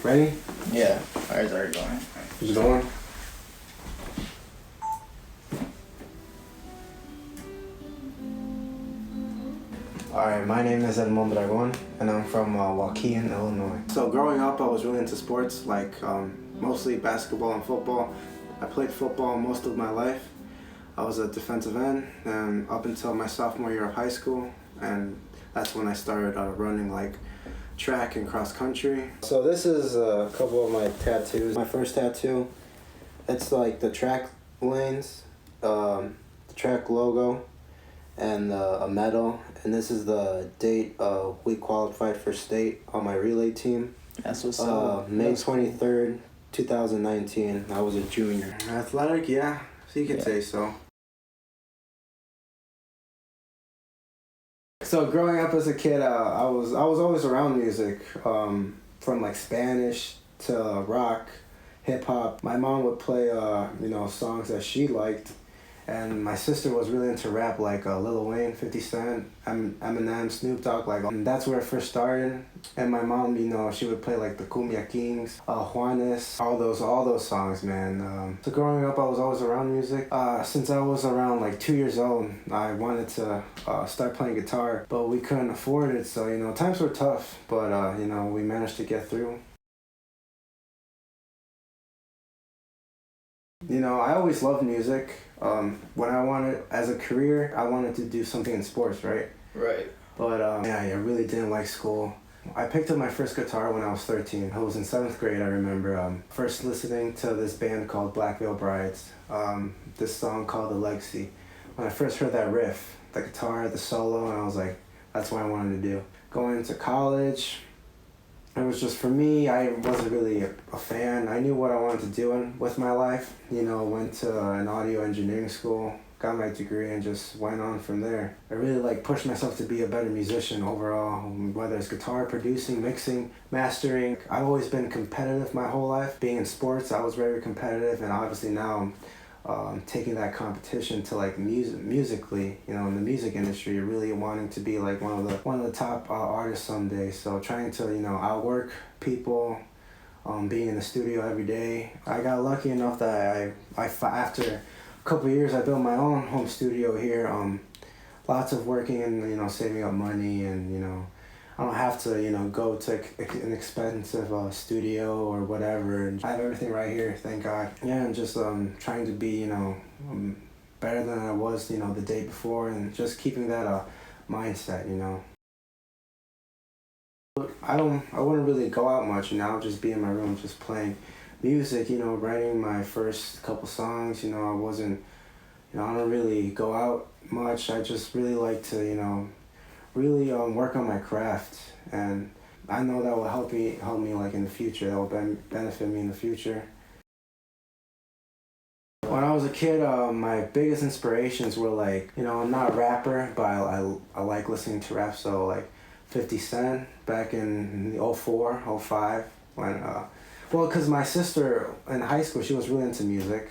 Ready? Yeah, ours are going. Who's going? Alright, my name is Mondragon, and I'm from Waukegan, Illinois. So growing up, I was really into sports, like mostly basketball and football. I played football most of my life. I was a defensive end, and up until my sophomore year of high school, and that's when I started running like track and cross country. So this is a couple of my tattoos. My first tattoo, it's like the track lanes, the track logo, and a medal. And this is the date we qualified for state on my relay team. That's what's up. May 23rd, 2019. I was a junior. Athletic, yeah, so you could say so. So growing up as a kid, I was always around music, from like Spanish to rock, hip hop. My mom would play songs that she liked, and my sister was really into rap, like Lil Wayne, 50 Cent, Eminem, Snoop Dogg, and that's where it first started. And my mom, she would play like the Cumbia Kings, Juanes, all those songs, man. So growing up, I was always around music. Since I was around like 2 years old, I wanted to start playing guitar, but we couldn't afford it. So times were tough, but we managed to get through. I always loved music. When I wanted, as a career, I wanted to do something in sports, right? Right. But I really didn't like school. I picked up my first guitar when I was 13. I was in 7th grade, I remember. First listening to this band called Black Veil Brides. This song called The Legacy. When I first heard that riff, the guitar, the solo, and I was like, that's what I wanted to do. Going into college, it was just, for me, I wasn't really a fan. I knew what I wanted to do with my life. Went to an audio engineering school, got my degree, and just went on from there. I really pushed myself to be a better musician overall, whether it's guitar, producing, mixing, mastering. I've always been competitive my whole life. Being in sports, I was very competitive, and obviously now I'm taking that competition to musically, in the music industry, really wanting to be like one of the top artists someday. So trying to outwork people, being in the studio every day. I got lucky enough that I after a couple of years, I built my own home studio here. Lots of working and saving up money, and I don't have to go to an expensive studio or whatever. And I have everything right here, thank God. Yeah, and just trying to be better than I was the day before, and just keeping that mindset. I wouldn't really go out much. I'll just be in my room just playing music, writing my first couple songs. I wasn't, I don't really go out much. I just really like to really work on my craft, and I know that will help me like in the future. That will benefit me in the future. When I was a kid, my biggest inspirations were I'm not a rapper, but I like listening to rap. So 50 Cent back in the 04, 05, when because my sister in high school, she was really into music.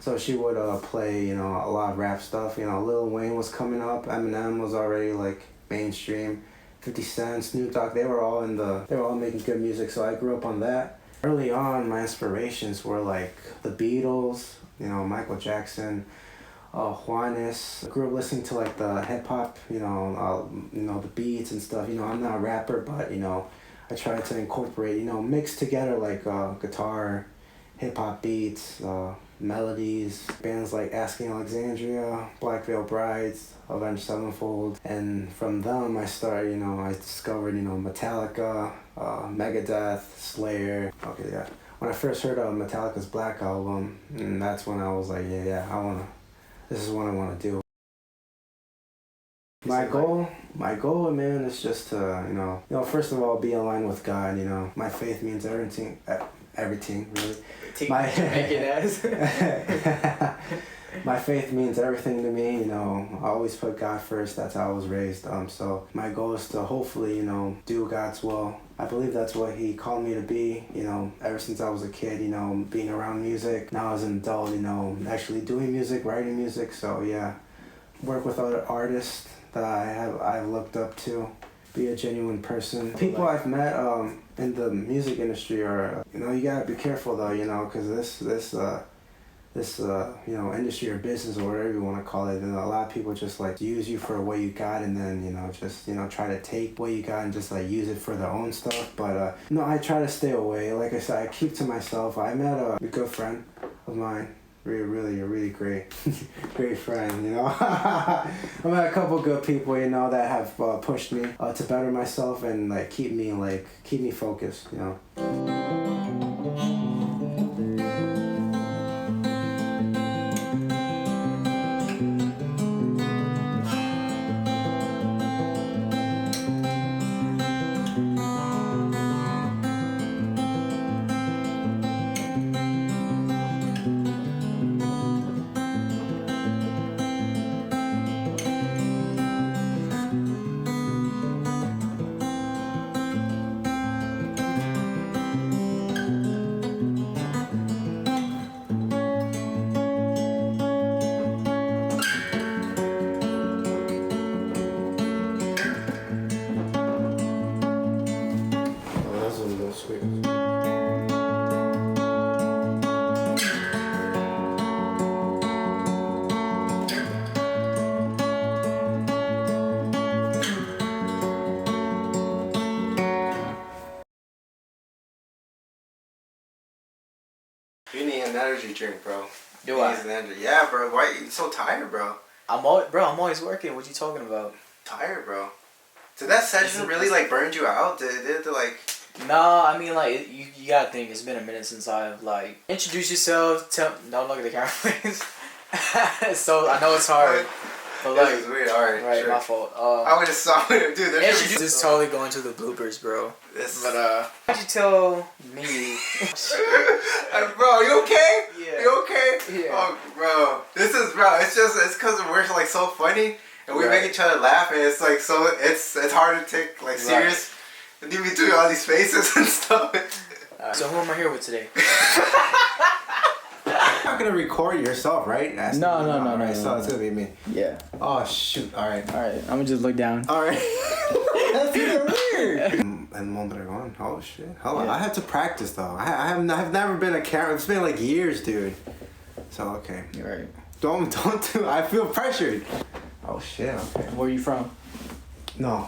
So she would play, a lot of rap stuff. Lil Wayne was coming up. Eminem was already mainstream. 50 Cent, Snoop Dogg, they were all making good music. So I grew up on that. Early on, my inspirations were the Beatles, Michael Jackson, Juanes. I grew up listening to the hip hop, the beats and stuff. I'm not a rapper, but I try to incorporate, mix together guitar, hip hop beats, melodies. Bands like Asking Alexandria, Black Veil Brides, Avenged Sevenfold, and from them I started. I discovered Metallica, Megadeth, Slayer. Okay, yeah. When I first heard Metallica's Black album, and that's when I was like, this is what I want to do. My goal, man, is just to, first of all, be aligned with God. My faith means everything, really. My faith means everything to me. I always put God first. That's how I was raised. So my goal is to hopefully, do God's will. I believe that's what He called me to be. Ever since I was a kid, being around music. Now as an adult, actually doing music, writing music. So yeah, work with other artists that I've looked up to. be a genuine person. People I've met in the music industry are, you gotta be careful though, because this industry or business or whatever you want to call it, and a lot of people just like use you for what you got, and then just try to take what you got and just like use it for their own stuff. But no, I try to stay away. Like I said, I keep to myself. I met a good friend of mine, really a really great great friend. I met a couple good people that have pushed me to better myself and like keep me focused. Sweet. You need an energy drink, bro. Do I? Yeah, bro. Why are you so tired, bro? I'm always working. What you talking about? Tired, bro. Did that session really like burned you out? Did it like? No, I mean like you gotta think it's been a minute since I've like introduced yourself. Don't look at the camera, please. So I know it's hard, but like this is weird. All right, sure. My fault. I would have saw it, dude. This is totally going to the bloopers, bro. But why'd you tell me? Bro, you okay? Yeah. You okay? Yeah. Oh, bro, it's because we're like so funny and we make each other laugh, and it's like it's hard to take like serious. And you be doing all these faces and stuff. So who am I here with today? You're not gonna record yourself, right? No. So it's gonna be me. Yeah. Oh shoot! All right. I'm gonna just look down. All right. That's even weird. And Mondragon. Oh shit! Hold on. I have to practice though. I've never been a camera. It's been like years, dude. So okay. You're right. Don't do. I feel pressured. Oh shit! Okay. Where are you from? No,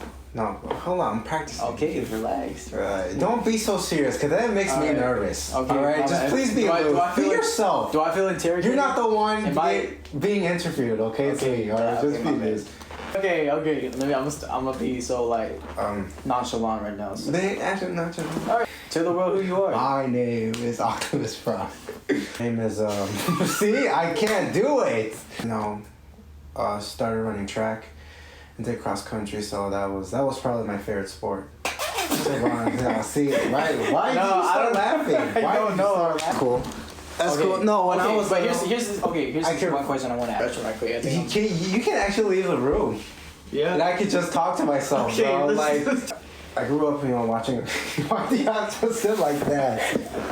hold on, I'm practicing. Okay, relax. Don't be so serious, because that makes me nervous. Okay, alright, just please be aloof. Be yourself. Do I feel interrogated? You're not the one being interviewed, okay? It's me, alright? Just be this. Okay. I'm gonna be so like nonchalant right now. So. They actually nonchalant. Alright, tell the world who you are. My name is Optimus Prime. My name is see, I can't do it. Started running track. And did cross country, so that was probably my favorite sport. See, right? Why did you start laughing? I don't know. Cool. That's cool. No, when I was here's one question I want to ask right quick. You can actually leave the room. Yeah. And I could just talk to myself, bro. Like I grew up, watching why do you have to sit like that?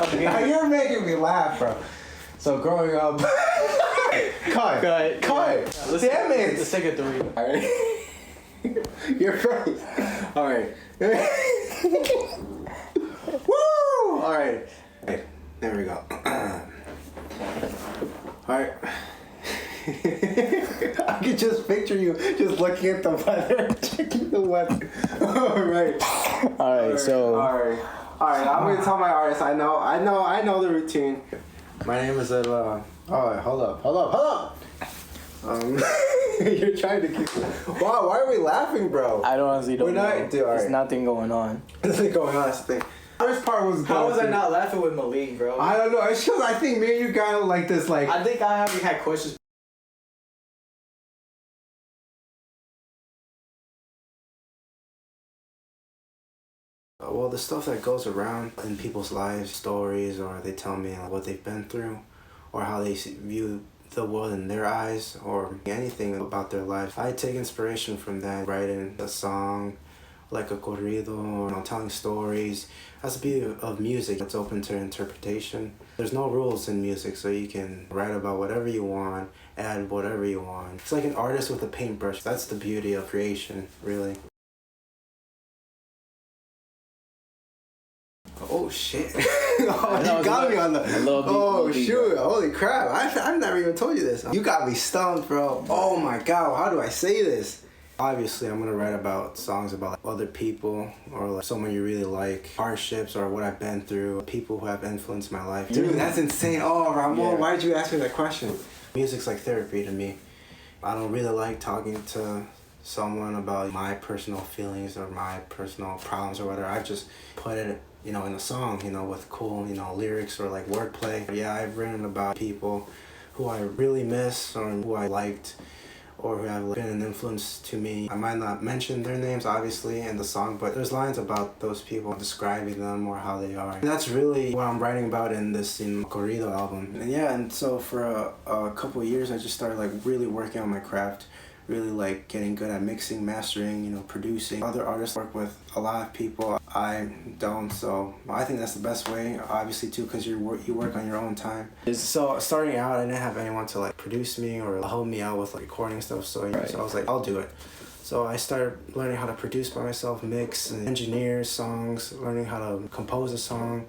Okay. Now you're making me laugh, bro. So growing up Cut. Damn it. Let's take it 3. Alright. You're right. Alright. Woo! Alright. There we go. Alright. I could just picture you just looking at the weather, checking the weather. Alright. Alright, I'm gonna tell my artist. I know the routine. My name is hold up. You're trying to keep. Wow, why are we laughing, bro? I honestly don't know. There's nothing going on. Nothing going on. That's the thing. First part was. How was I not laughing with Malik, bro? I don't know. It's because I think me and you got like this, like. I think I haven't had questions. Well, the stuff that goes around in people's lives, stories, or they tell me what they've been through, or how they view the world in their eyes, or anything about their life. I take inspiration from that, writing a song, like a corrido, or telling stories. That's the beauty of music. It's open to interpretation. There's no rules in music, so you can write about whatever you want, add whatever you want. It's like an artist with a paintbrush. That's the beauty of creation, really. Oh shit! Oh, you got me on the. Oh shoot! Holy crap! I've never even told you this. You got me stumped, bro. Oh my god! How do I say this? Obviously, I'm gonna write about songs about like, other people or like someone you really like, hardships or what I've been through, people who have influenced my life. Dude, that's insane. Oh, Ramon, why did you ask me that question? Music's like therapy to me. I don't really like talking to someone about my personal feelings or my personal problems or whatever. I just put it, in a song, with cool, lyrics or like wordplay. Yeah, I've written about people who I really miss or who I liked or who have been an influence to me. I might not mention their names, obviously, in the song, but there's lines about those people describing them or how they are. And that's really what I'm writing about in this corrido album. And yeah, and so for a couple of years, I just started like really working on my craft, really like getting good at mixing, mastering, producing. Other artists work with a lot of people. I don't, so I think that's the best way, obviously too, because you work on your own time. So starting out, I didn't have anyone to like produce me or help me out with like recording stuff, so I was like, I'll do it. So I started learning how to produce by myself, mix and engineer songs, learning how to compose a song.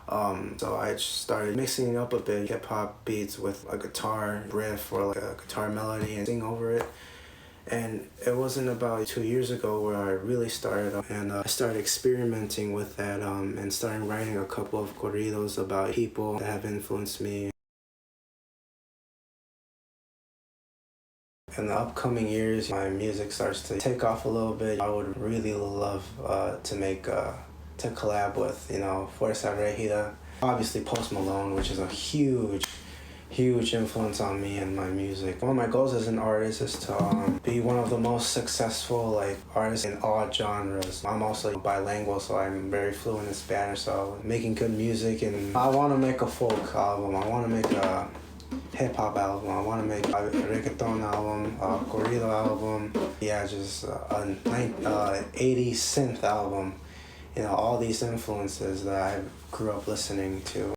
So I just started mixing it up a bit, hip-hop beats with a guitar riff or like a guitar melody and sing over it. And it wasn't about 2 years ago where I really started, and I started experimenting with that and started writing a couple of corridos about people that have influenced me. In the upcoming years, my music starts to take off a little bit. I would really love to collab with, Fuerza Rayheardat. Obviously Post Malone, which is a huge influence on me and my music. One of my goals as an artist is to be one of the most successful artists in all genres. I'm also bilingual, so I'm very fluent in Spanish, so making good music. And I want to make a folk album, I want to make a hip-hop album, I want to make a reggaeton album, a corrido album, just an 80s synth album. All these influences that I grew up listening to.